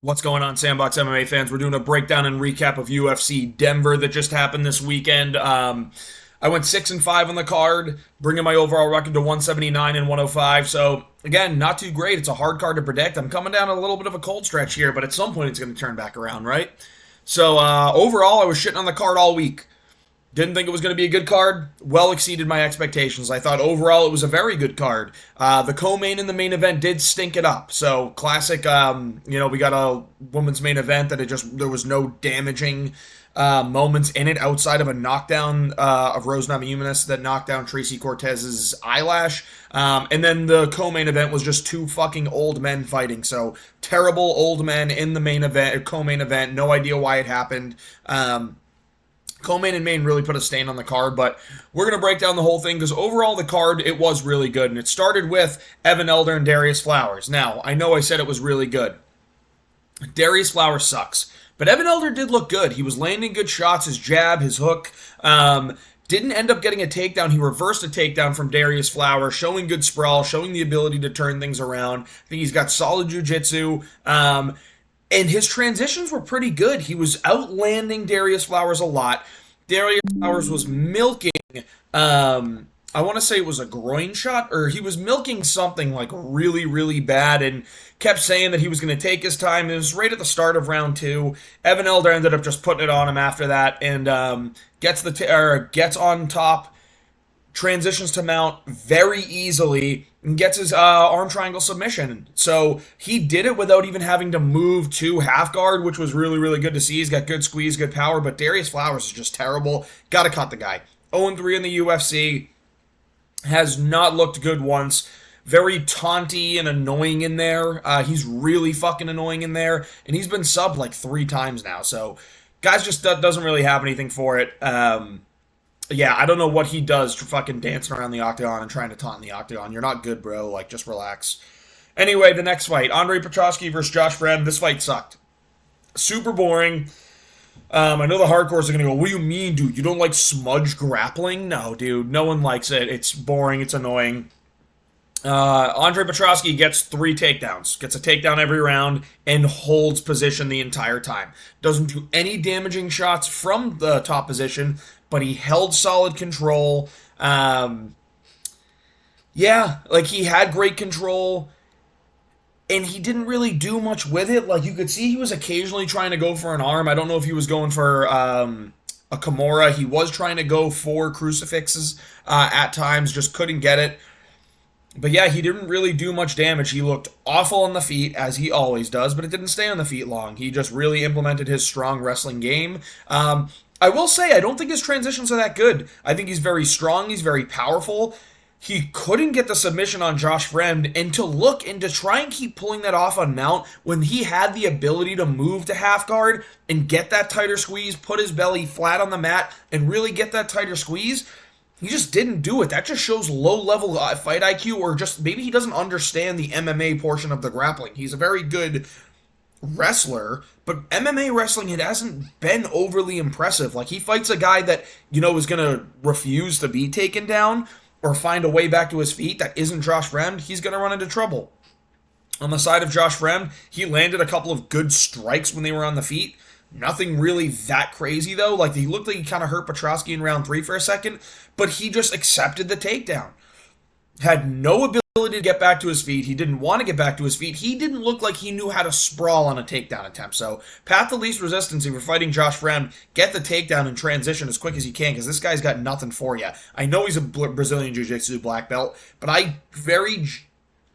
What's going on, Sandbox MMA fans? We're doing a breakdown and recap of UFC Denver that just happened this weekend. I went 6-5 on the card, bringing my overall record to 179 and 105. So again, not too great. It's a hard card to predict. I'm coming down a little bit of a cold stretch here, but at some point it's going to turn back around, right? So overall, I was shitting on the card all week. Didn't think it was going to be a good card. Well exceeded my expectations. I thought overall it was a very good card. The co-main and the main event did stink it up. So classic. We got a women's main event that there was no damaging moments in it outside of a knockdown of Rose Namajunas that knocked down Tracy Cortez's eyelash. And then the co-main event was just two fucking old men fighting. So terrible old men in the main event, co-main event. No idea why it happened. Co-main and main really put a stain on the card, but we're going to break down the whole thing because overall the card, it was really good. And it started with Evan Elder and Darius Flowers. Now, I know I said it was really good. Darius Flowers sucks. But Evan Elder did look good. He was landing good shots, his jab, his hook. Didn't end up getting a takedown. He reversed a takedown from Darius Flowers, showing good sprawl, showing the ability to turn things around. I think he's got solid jiu-jitsu. And his transitions were pretty good. He was outlanding Darius Flowers a lot. Darius Flowers was milking, I want to say it was a groin shot, or he was milking something like really, really bad and kept saying that he was going to take his time. It was right at the start of round two. Evan Elder ended up just putting it on him after that and gets on top, transitions to mount very easily, and gets his arm triangle submission. So he did it without even having to move to half guard, which was really, really good to see. He's got good squeeze, good power, but Darius Flowers is just terrible. Gotta cut the guy. 0-3 in the UFC. Has not looked good once. Very taunty and annoying in there. He's really fucking annoying in there. And he's been subbed like 3 times now. So guys just doesn't really have anything for it. Yeah, I don't know what he does to fucking dancing around the octagon and trying to taunt in the octagon. You're not good, bro. Like, just relax. Anyway, the next fight. Andre Petroski versus Josh Fremd. This fight sucked. Super boring. I know the hardcores are going to go, what do you mean, dude? You don't like smudge grappling? No, dude. No one likes it. It's boring. It's annoying. Andre Petroski gets 3 takedowns. Gets a takedown every round and holds position the entire time. Doesn't do any damaging shots from the top position, but he held solid control. He had great control, and he didn't really do much with it. Like, you could see he was occasionally trying to go for an arm. I don't know if he was going for a Kimura. He was trying to go for crucifixes at times, just couldn't get it. But yeah, he didn't really do much damage. He looked awful on the feet, as he always does, but it didn't stay on the feet long. He just really implemented his strong wrestling game. I will say, I don't think his transitions are that good. I think he's very strong, he's very powerful. He couldn't get the submission on Josh Fremd, and to try and keep pulling that off on Mount when he had the ability to move to half guard and get that tighter squeeze, put his belly flat on the mat, and really get that tighter squeeze. He just didn't do it. That just shows low-level fight IQ, or just maybe he doesn't understand the MMA portion of the grappling. He's a very good wrestler, but MMA wrestling, it hasn't been overly impressive. Like, he fights a guy that, is going to refuse to be taken down or find a way back to his feet that isn't Josh Fremd, he's going to run into trouble. On the side of Josh Fremd, he landed a couple of good strikes when they were on the feet. Nothing really that crazy, though. Like, he looked like he kind of hurt Petroski in round 3 for a second, but he just accepted the takedown. Had no ability to get back to his feet. He didn't want to get back to his feet. He didn't look like he knew how to sprawl on a takedown attempt. So, path of least resistance, if you're fighting Josh Fremd, get the takedown and transition as quick as you can, because this guy's got nothing for you. I know he's a Brazilian Jiu-Jitsu black belt, but I very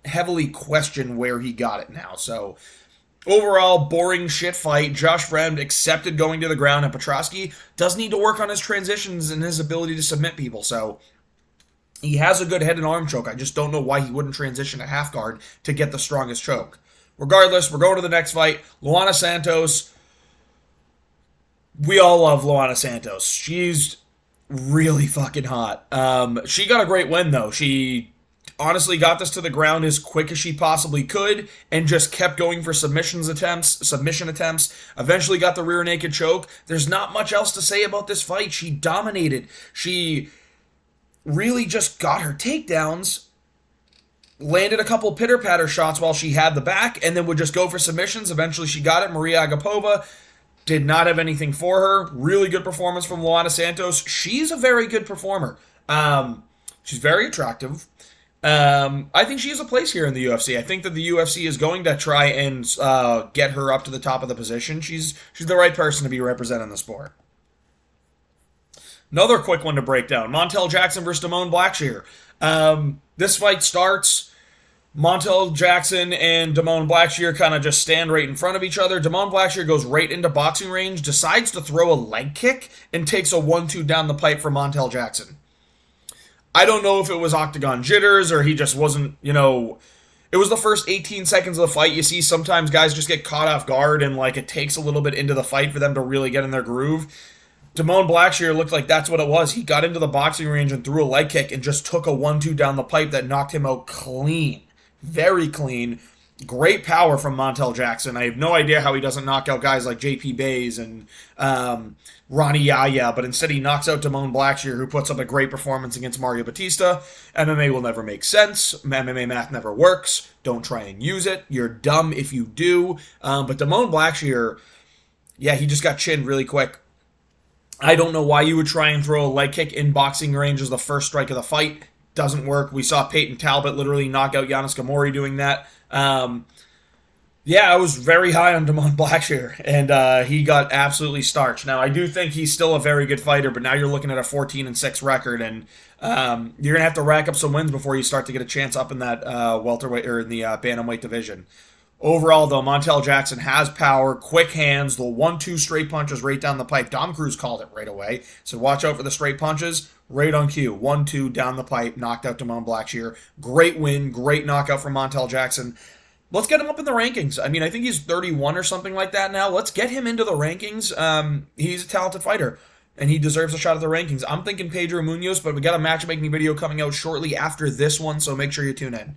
heavily question where he got it now. So, overall, boring shit fight. Josh Fremd accepted going to the ground, and Petroski does need to work on his transitions and his ability to submit people. So, he has a good head and arm choke. I just don't know why he wouldn't transition to half guard to get the strongest choke. Regardless, we're going to the next fight. Luana Santos. We all love Luana Santos. She's really fucking hot. She got a great win, though. She honestly got this to the ground as quick as she possibly could and just kept going for submission attempts. Eventually got the rear naked choke. There's not much else to say about this fight. She dominated. She really just got her takedowns landed a couple pitter-patter shots while she had the back, and then would just go for submissions. Eventually she got it. Maria Agapova did not have anything for her. Really good performance from Luana Santos. She's a very good performer. She's very attractive. I think she has a place here in the UFC. I think that the UFC is going to try and get her up to the top of the position. She's the right person to be representing the sport. Another quick one to break down. Montel Jackson versus Damone Blackshear. This fight starts. Montel Jackson and Damone Blackshear kind of just stand right in front of each other. Damone Blackshear goes right into boxing range, decides to throw a leg kick, and takes a 1-2 down the pipe from Montel Jackson. I don't know if it was octagon jitters or he just wasn't, it was the first 18 seconds of the fight. You see sometimes guys just get caught off guard and it takes a little bit into the fight for them to really get in their groove. Damone Blackshear looked like that's what it was. He got into the boxing range and threw a leg kick and just took a 1-2 down the pipe that knocked him out clean. Very clean. Great power from Montel Jackson. I have no idea how he doesn't knock out guys like JP Bays and Ronnie Yaya, but instead he knocks out Damone Blackshear, who puts up a great performance against Mario Batista. MMA will never make sense. MMA math never works. Don't try and use it. You're dumb if you do. But Damone Blackshear, he just got chinned really quick. I don't know why you would try and throw a leg kick in boxing range as the first strike of the fight. Doesn't work. We saw Peyton Talbot literally knock out Giannis Gamori doing that. I was very high on Damone Blackshear, and he got absolutely starched. Now, I do think he's still a very good fighter, but now you're looking at a 14-6 record, and you're going to have to rack up some wins before you start to get a chance up in that welterweight or in the bantamweight division. Overall, though, Montel Jackson has power, quick hands, the 1-2 straight punches right down the pipe. Dom Cruz called it right away, so watch out for the straight punches. Right on cue. 1-2 down the pipe, knocked out Damone Blackshear. Great win, great knockout from Montel Jackson. Let's get him up in the rankings. I mean, I think he's 31 or something like that now. Let's get him into the rankings. He's a talented fighter, and he deserves a shot at the rankings. I'm thinking Pedro Munoz, but we got a matchmaking video coming out shortly after this one, so make sure you tune in.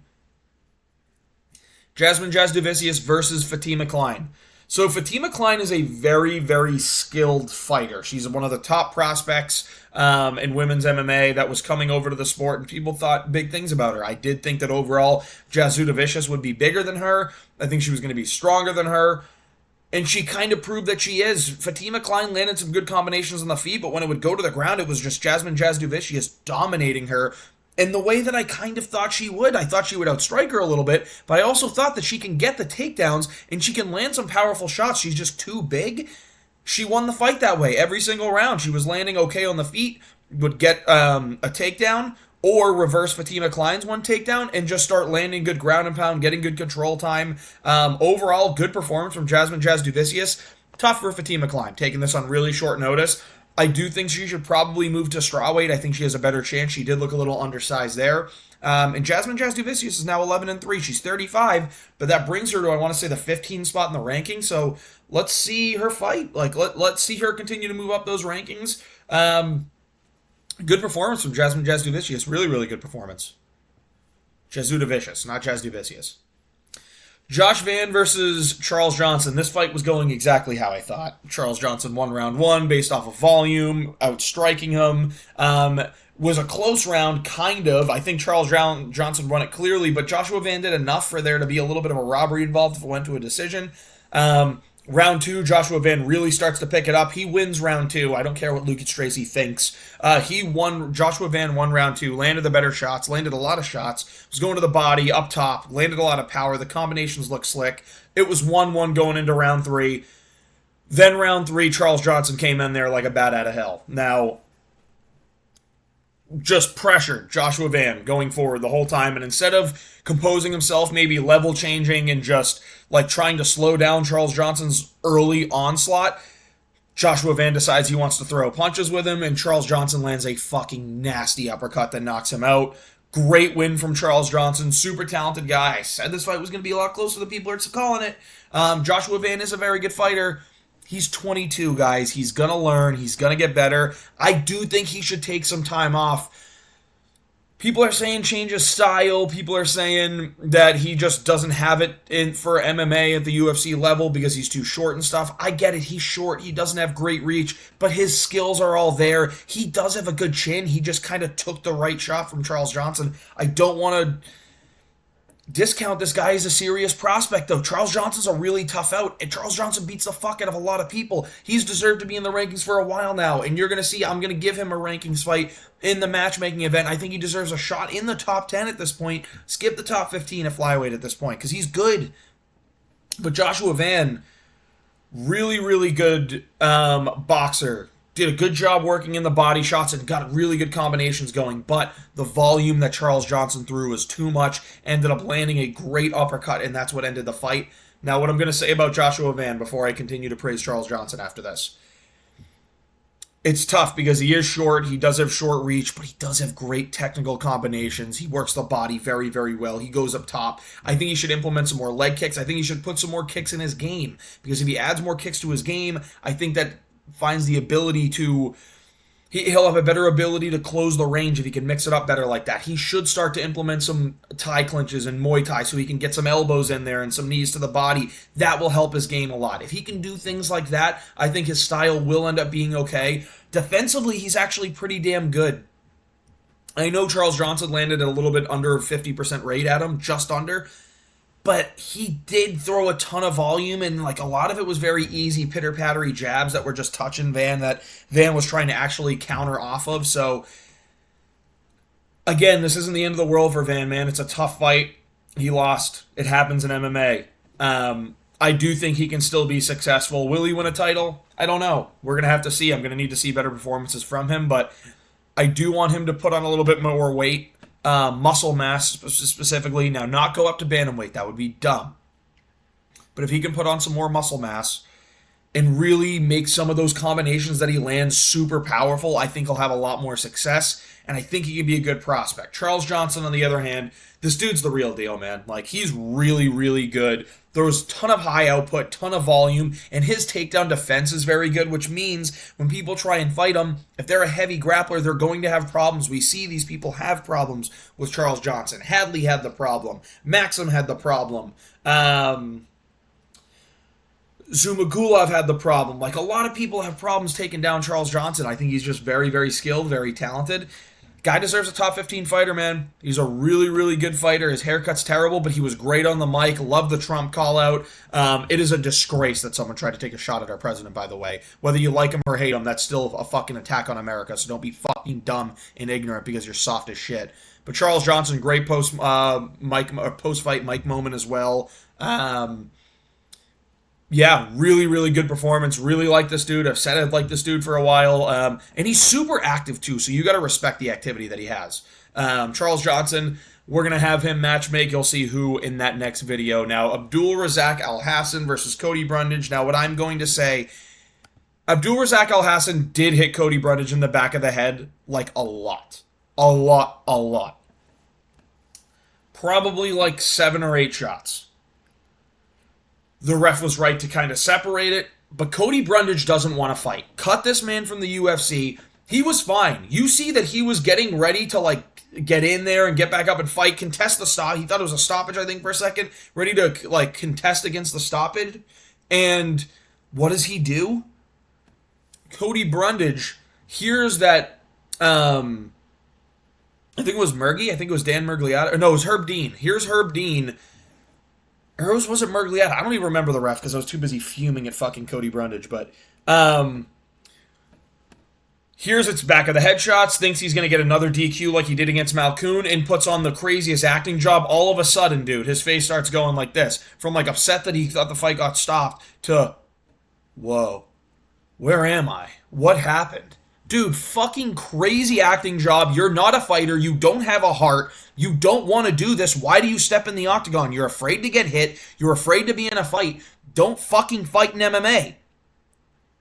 Jasmine Jasudavicius versus Fatima Klein. So Fatima Klein is a very, very skilled fighter. She's one of the top prospects in women's MMA that was coming over to the sport, and people thought big things about her. I did think that overall Jasudavicius would be bigger than her. I think she was going to be stronger than her, and she kind of proved that she is. Fatima Klein landed some good combinations on the feet, but when it would go to the ground, it was just Jasmine Jasudavicius dominating her in the way that I kind of thought she would. I thought she would outstrike her a little bit, but I also thought that she can get the takedowns and she can land some powerful shots. She's just too big. She won the fight that way every single round. She was landing okay on the feet, would get a takedown, or reverse Fatima Klein's one takedown and just start landing good ground and pound, getting good control time. Overall, good performance from Jasmine Jasudavicius. Tough for Fatima Klein, taking this on really short notice. I do think she should probably move to strawweight. I think she has a better chance. She did look a little undersized there. And Jasmine Jasudavicius is now 11-3. She's 35, but that brings her to, I want to say, the 15th spot in the ranking. So let's see her fight. Let's see her continue to move up those rankings. Good performance from Jasmine Jasudavicius. Really, really good performance. Jasudavicius, not Jasudavicius. Josh Van versus Charles Johnson. This fight was going exactly how I thought. Charles Johnson won round one based off of volume, outstriking him. Was a close round, kind of. I think Charles Johnson won it clearly, but Joshua Van did enough for there to be a little bit of a robbery involved if it went to a decision. Round two, Joshua Van really starts to pick it up. He wins round two. I don't care what Lucas Tracy thinks. Joshua Van won round two, landed the better shots, landed a lot of shots, was going to the body, up top, landed a lot of power. The combinations looked slick. It was 1-1 going into round three. Then round three, Charles Johnson came in there like a bat out of hell. Now, just pressured Joshua Van going forward the whole time, and instead of composing himself, maybe level changing and just trying to slow down Charles Johnson's early onslaught, Joshua Van decides he wants to throw punches with him, and Charles Johnson lands a fucking nasty uppercut that knocks him out. Great win from Charles Johnson, super talented guy. I said this fight was going to be a lot closer than people are calling it. Joshua Van is a very good fighter. He's 22, guys. He's going to learn. He's going to get better. I do think he should take some time off. People are saying change his style. People are saying that he just doesn't have it in for MMA at the UFC level because he's too short and stuff. I get it. He's short. He doesn't have great reach, but his skills are all there. He does have a good chin. He just kind of took the right shot from Charles Johnson. I don't want to discount this guy as a serious prospect, though. Charles Johnson's a really tough out, and Charles Johnson beats the fuck out of a lot of people. He's deserved to be in the rankings for a while now, and you're going to see I'm going to give him a rankings fight in the matchmaking event. I think he deserves a shot in the top 10 at this point. Skip the top 15 at flyweight at this point, because he's good. But Joshua Van, really, really good boxer. Did a good job working in the body shots and got really good combinations going, but the volume that Charles Johnson threw was too much, ended up landing a great uppercut, and that's what ended the fight. Now, what I'm going to say about Joshua Van before I continue to praise Charles Johnson after this. It's tough because he is short, he does have short reach, but he does have great technical combinations. He works the body very, very well. He goes up top. I think he should implement some more leg kicks. I think he should put some more kicks in his game, because if he adds more kicks to his game, I think that finds the ability to, he'll have a better ability to close the range if he can mix it up better like that. He should start to implement some Thai clinches and Muay Thai so he can get some elbows in there and some knees to the body. That will help his game a lot. If he can do things like that, I think his style will end up being okay. Defensively, he's actually pretty damn good. I know Charles Johnson landed at a little bit under 50% rate at him, just under, but he did throw a ton of volume, and like a lot of it was very easy pitter-pattery jabs that were just touching Van, that Van was trying to actually counter off of. So again, this isn't the end of the world for Van, man. It's a tough fight. He lost. It happens in MMA. I do think he can still be successful. Will he win a title? I don't know. We're going to have to see. I'm going to need to see better performances from him, but I do want him to put on a little bit more weight. Muscle mass specifically. Now, not go up to bantamweight. That would be dumb. But if he can put on some more muscle mass and really make some of those combinations that he lands super powerful, I think he'll have a lot more success, and I think he can be a good prospect. Charles Johnson, on the other hand, this dude's the real deal, man. Like, he's really, really good. Throws a ton of high output, ton of volume, and his takedown defense is very good, which means when people try and fight him, if they're a heavy grappler, they're going to have problems. We see these people have problems with Charles Johnson. Hadley had the problem. Maxim had the problem. Zumagulov had the problem. Like, a lot of people have problems taking down Charles Johnson. I think he's just very, very skilled, very talented. Guy deserves a top 15 fighter, man. He's a really, really good fighter. His haircut's terrible, but he was great on the mic. Love the Trump call-out. It is a disgrace that someone tried to take a shot at our president, by the way. Whether you like him or hate him, that's still a fucking attack on America, so don't be fucking dumb and ignorant because you're soft as shit. But Charles Johnson, great post-fight mic moment as well. Yeah, really, really good performance. Really like this dude. I've said I've liked this dude for a while. And he's super active, too, so you got to respect the activity that he has. Charles Johnson, we're going to have him matchmake. You'll see who in that next video. Now, Abdulrazak Alhassan versus Cody Brundage. Now, what I'm going to say, Abdulrazak Alhassan did hit Cody Brundage in the back of the head, like, a lot. A lot. Probably like 7 or 8 shots. The ref was right to kind of separate it, but Cody Brundage doesn't want to fight. Cut this man from the UFC. He was fine. You see that he was getting ready to, like, get in there and get back up and fight, contest the stop. He thought it was a stoppage, I think, for a second. Ready to, like, contest against the stoppage. And what does he do? Cody Brundage hears that, I think it was Murgy. I think it was Dan Murgliata. No, it was Herb Dean. Here's Herb Dean. Or was it Murgliata? I don't even remember the ref because I was too busy fuming at fucking Cody Brundage. But here's its back of the head shots. Thinks he's going to get another DQ like he did against Malkoun and puts on the craziest acting job. All of a sudden, dude, his face starts going like this. From like upset that he thought the fight got stopped to, whoa, where am I? What happened? Dude, fucking crazy acting job. You're not a fighter. You don't have a heart. You don't want to do this. Why do you step in the octagon? You're afraid to get hit. You're afraid to be in a fight. Don't fucking fight in MMA.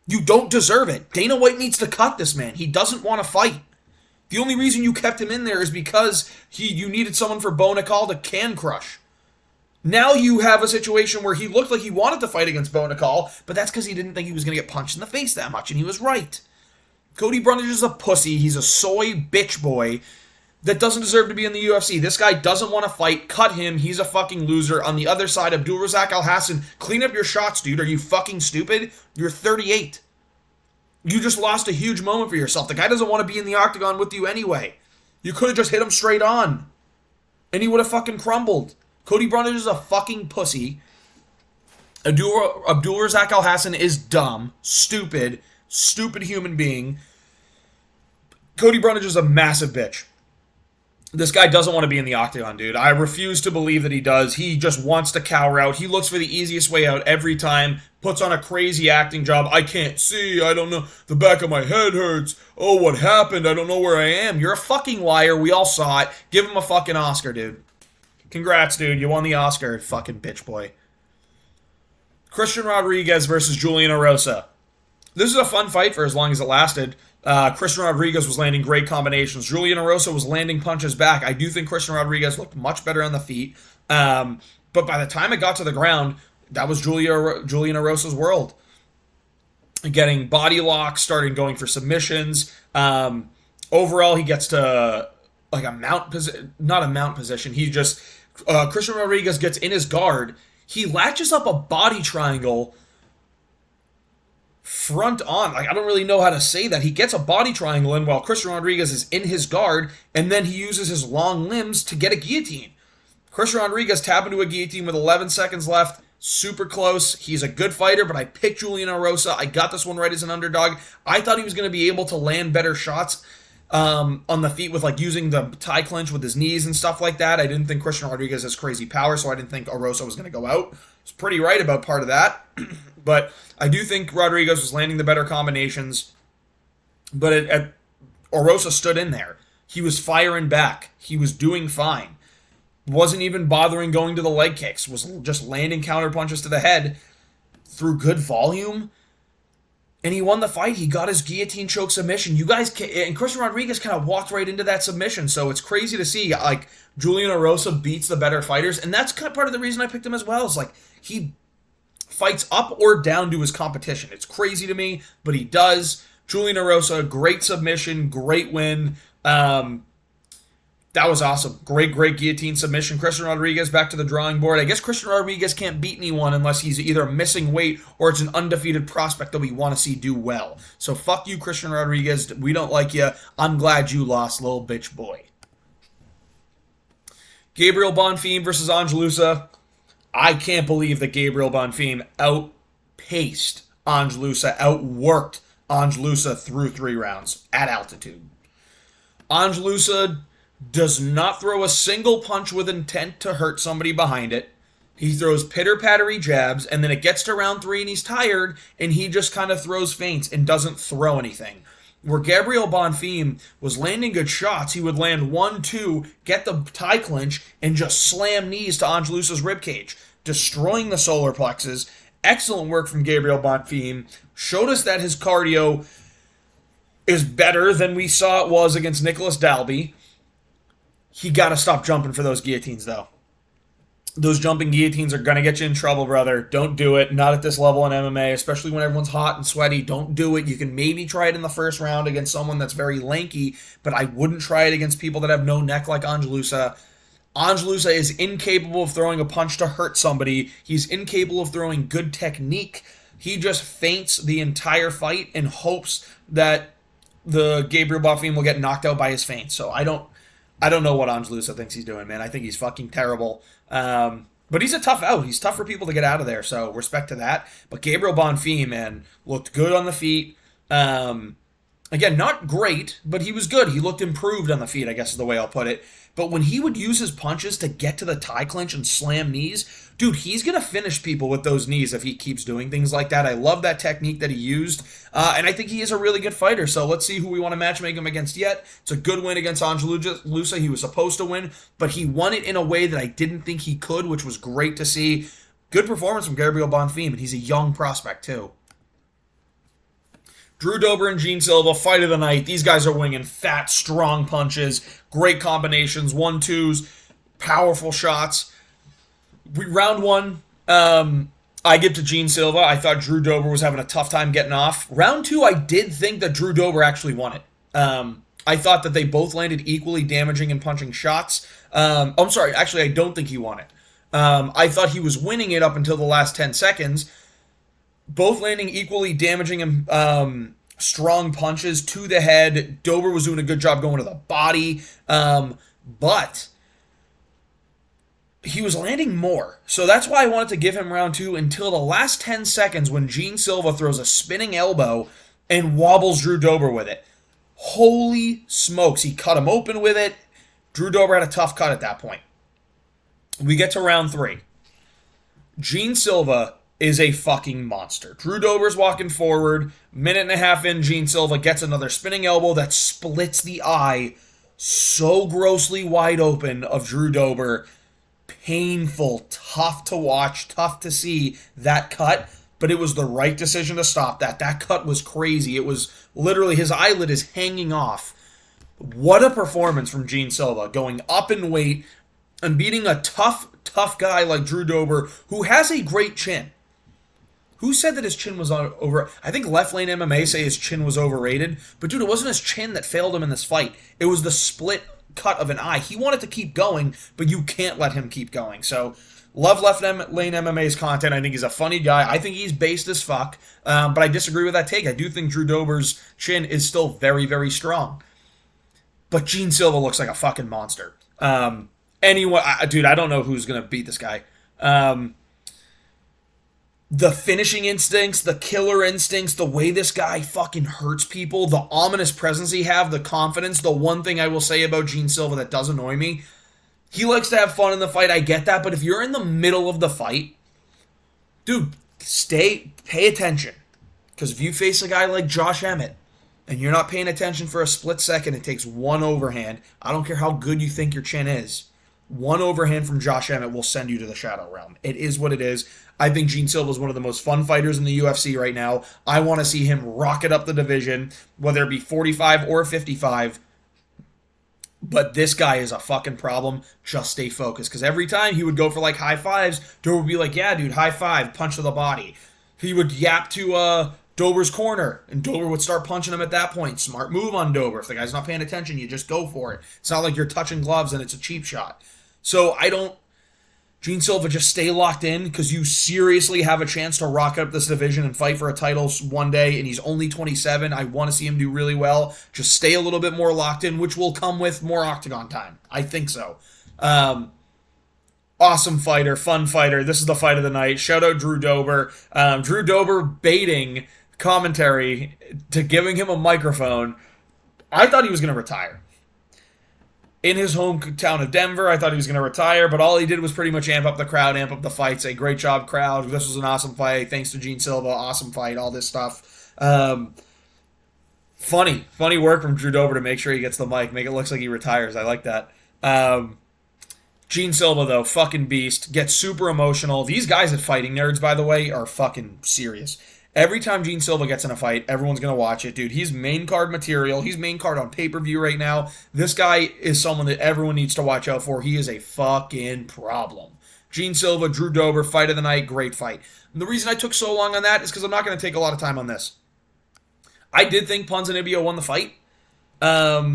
You don't deserve it. Dana White needs to cut this man. He doesn't want to fight. The only reason you kept him in there is because you needed someone for Bonacall to can crush. Now you have a situation where he looked like he wanted to fight against Bonacall, but that's because he didn't think he was going to get punched in the face that much, and he was right. Cody Brundage is a pussy. He's a soy bitch boy that doesn't deserve to be in the UFC. This guy doesn't want to fight. Cut him. He's a fucking loser. On the other side, Abdulrazak Alhassan, clean up your shots, dude. Are you fucking stupid? You're 38. You just lost a huge moment for yourself. The guy doesn't want to be in the octagon with you anyway. You could have just hit him straight on, and he would have fucking crumbled. Cody Brundage is a fucking pussy. Abdul Razak Al Hassan is dumb, stupid human being. Cody Brundage is a massive bitch. This guy doesn't want to be in the octagon, dude. I refuse to believe that he does. He just wants to cower out. He looks for the easiest way out every time. Puts on a crazy acting job. I can't see. I don't know. The back of my head hurts. Oh, what happened? I don't know where I am. You're a fucking liar. We all saw it. Give him a fucking Oscar, dude. Congrats, dude. You won the Oscar, fucking bitch boy. Christian Rodriguez versus Julian Erosa. This is a fun fight for as long as it lasted. Christian Rodriguez was landing great combinations. Julian Erosa was landing punches back. I do think Christian Rodriguez looked much better on the feet. But by the time it got to the ground, that was Julian Erosa's world. Getting body locks, starting going for submissions. Overall, he gets to like a mount position, not a mount position. He just, Christian Rodriguez gets in his guard. He latches up a body triangle front on. Like, I don't really know how to say that. He gets a body triangle in while Christian Rodriguez is in his guard, and then he uses his long limbs to get a guillotine. Christian Rodriguez tapped into a guillotine with 11 seconds left. Super close. He's a good fighter, but I picked Julian Erosa. I got this one right as an underdog. I thought he was going to be able to land better shots on the feet with like using the tie clinch with his knees and stuff like that. I didn't think Christian Rodriguez has crazy power, so I didn't think Erosa was going to go out. I was pretty right about part of that. But I do think Rodriguez was landing the better combinations. But Erosa stood in there. He was firing back. He was doing fine. Wasn't even bothering going to the leg kicks. Was just landing counter punches to the head through good volume. And he won the fight. He got his guillotine choke submission. You guys and Christian Rodriguez kind of walked right into that submission. So it's crazy to see like Julian Erosa beats the better fighters. And that's kind of part of the reason I picked him as well. Is like he fights up or down to his competition. It's crazy to me, but he does. Julian Erosa, great submission, great win. That was awesome. Great guillotine submission. Christian Rodriguez back to the drawing board. I guess Christian Rodriguez can't beat anyone unless he's either missing weight or it's an undefeated prospect that we want to see do well. So fuck you, Christian Rodriguez. We don't like you. I'm glad you lost, little bitch boy. Gabriel Bonfim versus Angelusa. I can't believe that Gabriel Bonfim outpaced Angelusa, outworked Angelusa through 3 rounds at altitude. Angelusa does not throw a single punch with intent to hurt somebody behind it. He throws pitter-pattery jabs, and then it gets to round 3 and he's tired, and he just kind of throws feints and doesn't throw anything. Where Gabriel Bonfim was landing good shots, he would land 1-2, get the tie clinch, and just slam knees to Angelusa's ribcage, destroying the solar plexus. Excellent work from Gabriel Bonfim. Showed us that his cardio is better than we saw it was against Nicholas Dalby. He got to stop jumping for those guillotines, though. Those jumping guillotines are going to get you in trouble, brother. Don't do it. Not at this level in MMA, especially when everyone's hot and sweaty. Don't do it. You can maybe try it in the first round against someone that's very lanky, but I wouldn't try it against people that have no neck like Angelusa. Angelusa is incapable of throwing a punch to hurt somebody. He's incapable of throwing good technique. He just feints the entire fight and hopes that the Gabriel Bonfim will get knocked out by his feint. So I don't know what Angelusa thinks he's doing, man. I think he's fucking terrible. But he's a tough out. He's tough for people to get out of there, so respect to that. But Gabriel Bonfim, man, looked good on the feet. Again, not great, but he was good. He looked improved on the feet, I guess is the way I'll put it. But when he would use his punches to get to the tie clinch and slam knees, dude, he's going to finish people with those knees if he keeps doing things like that. I love that technique that he used, and I think he is a really good fighter. So let's see who we want to matchmake him against yet. It's a good win against Angelusa. He was supposed to win, but he won it in a way that I didn't think he could, which was great to see. Good performance from Gabriel Bonfim, and he's a young prospect too. Drew Dober and Gene Silva, fight of the night. These guys are winging fat, strong punches, great combinations, 1-2s, powerful shots. Round 1, I give to Gene Silva. I thought Drew Dober was having a tough time getting off. Round 2, I did think that Drew Dober actually won it. I thought that they both landed equally damaging and punching shots. I'm sorry, actually, I don't think he won it. I thought he was winning it up until the last 10 seconds. Both landing equally damaging and strong punches to the head. Dober was doing a good job going to the body. But he was landing more. So that's why I wanted to give him round 2 until the last 10 seconds when Gene Silva throws a spinning elbow and wobbles Drew Dober with it. Holy smokes, he cut him open with it. Drew Dober had a tough cut at that point. We get to round 3. Gene Silva is a fucking monster. Drew Dober's walking forward. Minute and a half in, Gene Silva gets another spinning elbow that splits the eye so grossly wide open of Drew Dober. Painful, tough to watch, tough to see that cut, but it was the right decision to stop that. That cut was crazy. It was literally, his eyelid is hanging off. What a performance from Gene Silva, going up in weight and beating a tough guy like Drew Dober, who has a great chin. Who said that his chin was over? I think Left Lane MMA say his chin was overrated, but dude, it wasn't his chin that failed him in this fight. It was the split cut of an eye. He wanted to keep going, but you can't let him keep going. So, love Left Lane MMA's content. I think he's a funny guy. I think he's based as fuck, but I disagree with that take. I do think Drew Dober's chin is still very, very strong. But Gene Silva looks like a fucking monster. Anyway, dude, I don't know who's going to beat this guy. The finishing instincts, the killer instincts, the way this guy fucking hurts people, the ominous presence he have, the confidence. The one thing I will say about Gene Silva that does annoy me, he likes to have fun in the fight. I get that, but if you're in the middle of the fight, dude, pay attention. Because if you face a guy like Josh Emmett and you're not paying attention for a split second, it takes one overhand. I don't care how good you think your chin is. One overhand from Josh Emmett will send you to the Shadow Realm. It is what it is. I think Gene Silva is one of the most fun fighters in the UFC right now. I want to see him rocket up the division, whether it be 45 or 55. But this guy is a fucking problem. Just stay focused. Because every time he would go for like high fives, Dober would be like, yeah, dude, high five, punch to the body. He would yap to Dober's corner, and Dober would start punching him at that point. Smart move on Dober. If the guy's not paying attention, you just go for it. It's not like you're touching gloves and it's a cheap shot. So Gene Silva, just stay locked in because you seriously have a chance to rock up this division and fight for a title one day, and he's only 27. I want to see him do really well. Just stay a little bit more locked in, which will come with more octagon time. I think so. Awesome fighter, fun fighter. This is the fight of the night. Shout out Drew Dober. Drew Dober baiting commentary to giving him a microphone. I thought he was going to retire. In his hometown of Denver, I thought he was going to retire, but all he did was pretty much amp up the crowd, amp up the fight, say, great job, crowd. This was an awesome fight. Thanks to Gene Silva. Awesome fight, all this stuff. Funny work from Drew Dober to make sure he gets the mic, make it look like he retires. I like that. Gene Silva, though, fucking beast. Gets super emotional. These guys at Fighting Nerds, by the way, are fucking serious. Every time Gene Silva gets in a fight, everyone's going to watch it, dude. He's main card material. He's main card on pay-per-view right now. This guy is someone that everyone needs to watch out for. He is a fucking problem. Gene Silva, Drew Dober, fight of the night, great fight. And the reason I took so long on that is because I'm not going to take a lot of time on this. I did think Ponzinibbio won the fight. But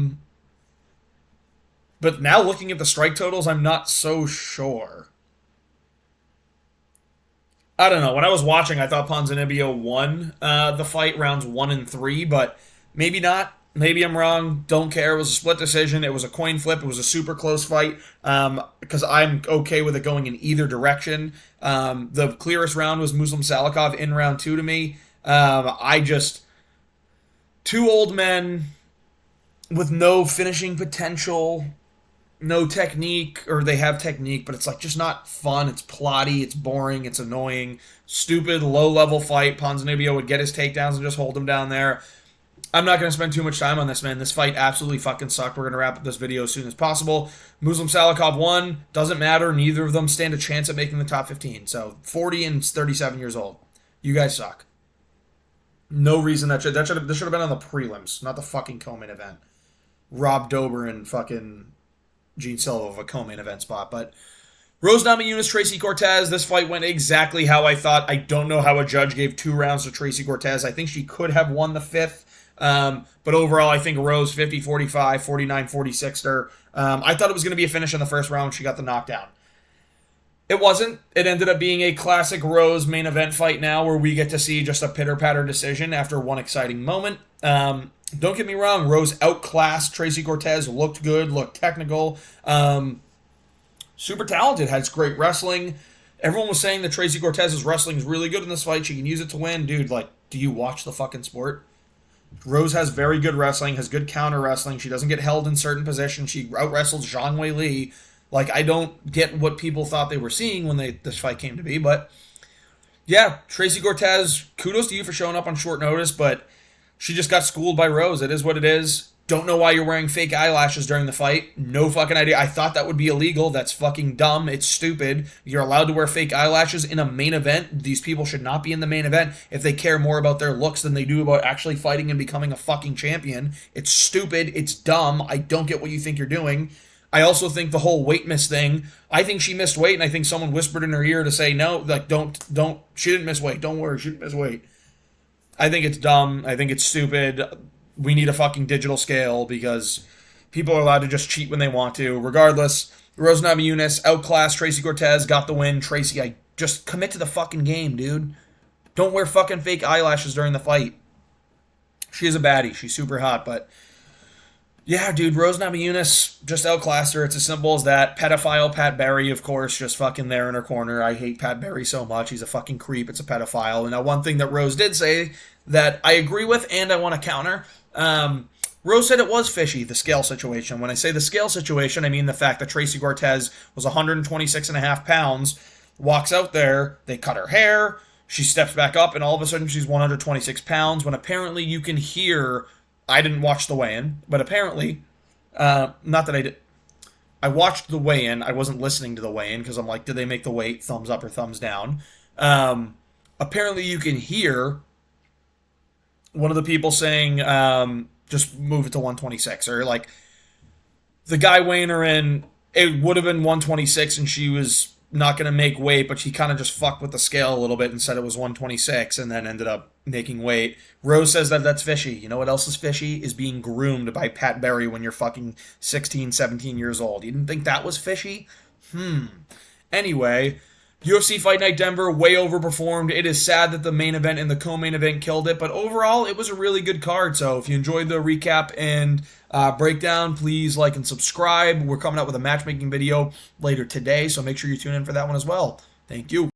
now looking at the strike totals, I'm not so sure. I don't know. When I was watching, I thought Ponzinibbio won the fight rounds 1 and 3, but maybe not. Maybe I'm wrong. Don't care. It was a split decision. It was a coin flip. It was a super close fight because I'm okay with it going in either direction. The clearest round was Muslim Salikov in round 2 to me. Two old men with no finishing potential, no technique, or they have technique, but it's like just not fun. It's plotty, it's boring, it's annoying. Stupid, low-level fight. Ponzinibbio would get his takedowns and just hold him down there. I'm not going to spend too much time on this, man. This fight absolutely fucking sucked. We're going to wrap up this video as soon as possible. Muslim Salikov won. Doesn't matter. Neither of them stand a chance at making the top 15. So, 40 and 37 years old. You guys suck. No reason this should have been on the prelims, not the fucking co-main event. Rob Dober and fucking Gene Silva of a co-main event spot. But Rose Namajunas, Tracy Cortez, this fight went exactly how I thought. I don't know how a judge gave 2 rounds to Tracy Cortez. I think she could have won the 5th. But overall, I think Rose 50-45, 49-46 her. I thought it was going to be a finish in the first round when she got the knockdown. It wasn't. It ended up being a classic Rose main event fight now where we get to see just a pitter-patter decision after one exciting moment. Don't get me wrong, Rose outclassed Tracy Cortez, looked good, looked technical. Super talented, has great wrestling. Everyone was saying that Tracy Cortez's wrestling is really good in this fight. She can use it to win. Dude, like, do you watch the fucking sport? Rose has very good wrestling, has good counter wrestling. She doesn't get held in certain positions. She out wrestles Zhang Wei Li. Like, I don't get what people thought they were seeing when this fight came to be, but yeah, Tracy Cortez, kudos to you for showing up on short notice, but she just got schooled by Rose. It is what it is. Don't know why you're wearing fake eyelashes during the fight. No fucking idea. I thought that would be illegal. That's fucking dumb. It's stupid. You're allowed to wear fake eyelashes in a main event. These people should not be in the main event if they care more about their looks than they do about actually fighting and becoming a fucking champion. It's stupid. It's dumb. I don't get what you think you're doing. I also think the whole weight miss thing, I think she missed weight, and I think someone whispered in her ear to say, no, like, don't, she didn't miss weight. Don't worry, she didn't miss weight. I think it's dumb. I think it's stupid. We need a fucking digital scale because people are allowed to just cheat when they want to. Regardless, Rose Namajunas outclassed Tracy Cortez, got the win. Tracy, I just commit to the fucking game, dude. Don't wear fucking fake eyelashes during the fight. She is a baddie. She's super hot, but yeah, dude, Rose Namajunas just outclassed her. It's as simple as that. Pedophile Pat Barry, of course, just fucking there in her corner. I hate Pat Barry so much. He's a fucking creep. It's a pedophile. And now one thing that Rose did say that I agree with and I want to counter, Rose said it was fishy, the scale situation. When I say the scale situation, I mean the fact that Tracy Cortez was 126 and a half pounds, walks out there, they cut her hair, she steps back up, and all of a sudden she's 126 pounds, when apparently you can hear, I didn't watch the weigh-in, but apparently, not that I did, I watched the weigh-in, I wasn't listening to the weigh-in, because I'm like, did they make the weight thumbs up or thumbs down? Apparently you can hear one of the people saying, just move it to 126, or like the guy weighing her in, it would have been 126 and she was not going to make weight, but she kind of just fucked with the scale a little bit and said it was 126 and then ended up making weight. Rose says that that's fishy. You know what else is fishy? Is being groomed by Pat Barry when you're fucking 16, 17 years old. You didn't think that was fishy? Anyway, UFC Fight Night Denver way overperformed. It is sad that the main event and the co-main event killed it, but overall, it was a really good card. So if you enjoyed the recap and breakdown, please like and subscribe. We're coming out with a matchmaking video later today, so make sure you tune in for that one as well. Thank you.